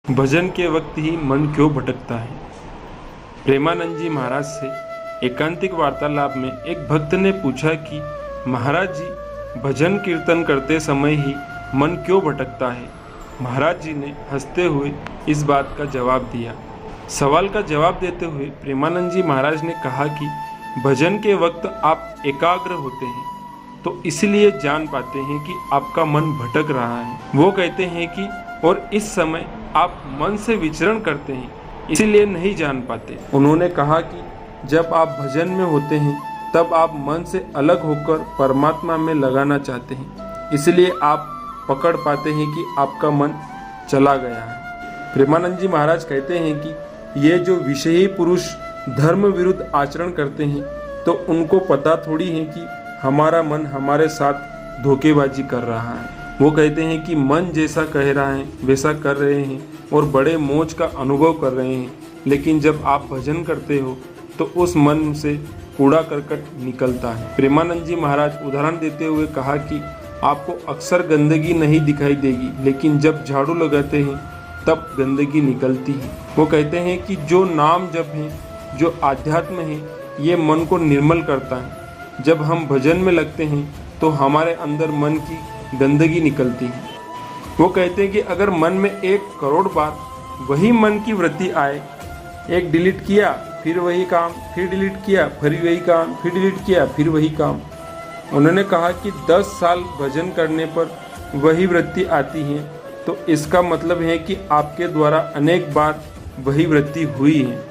भजन के वक्त ही मन क्यों भटकता है। प्रेमानंद जी महाराज से एकांतिक वार्तालाप में एक भक्त ने पूछा कि महाराज जी, भजन कीर्तन करते समय ही मन क्यों भटकता है। महाराज जी ने हंसते हुए इस बात का जवाब दिया। सवाल का जवाब देते हुए प्रेमानंद जी महाराज ने कहा कि भजन के वक्त आप एकाग्र होते हैं तो इसलिए जान पाते हैं कि आपका मन भटक रहा है। वो कहते हैं कि और इस समय आप मन से विचरण करते हैं इसीलिए नहीं जान पाते। उन्होंने कहा कि जब आप भजन में होते हैं तब आप मन से अलग होकर परमात्मा में लगाना चाहते हैं, इसलिए आप पकड़ पाते हैं कि आपका मन चला गया है। प्रेमानंद जी महाराज कहते हैं कि ये जो विषयी पुरुष धर्म विरुद्ध आचरण करते हैं तो उनको पता थोड़ी है कि हमारा मन हमारे साथ धोखेबाजी कर रहा है। वो कहते हैं कि मन जैसा कह रहा है वैसा कर रहे हैं और बड़े मौज का अनुभव कर रहे हैं, लेकिन जब आप भजन करते हो तो उस मन से कूड़ा करकट निकलता है। प्रेमानंद जी महाराज उदाहरण देते हुए कहा कि आपको अक्सर गंदगी नहीं दिखाई देगी, लेकिन जब झाड़ू लगाते हैं तब गंदगी निकलती है। वो कहते हैं कि जो नाम जप है, जो आध्यात्म है, ये मन को निर्मल करता है। जब हम भजन में लगते हैं तो हमारे अंदर मन की गंदगी निकलती है। वो कहते हैं कि अगर मन में 1 करोड़ बार वही मन की वृत्ति आए, एक डिलीट किया फिर वही काम, फिर डिलीट किया फिर वही काम, फिर डिलीट किया फिर वही काम। उन्होंने कहा कि 10 साल भजन करने पर वही वृत्ति आती है तो इसका मतलब है कि आपके द्वारा अनेक बार वही वृत्ति हुई है।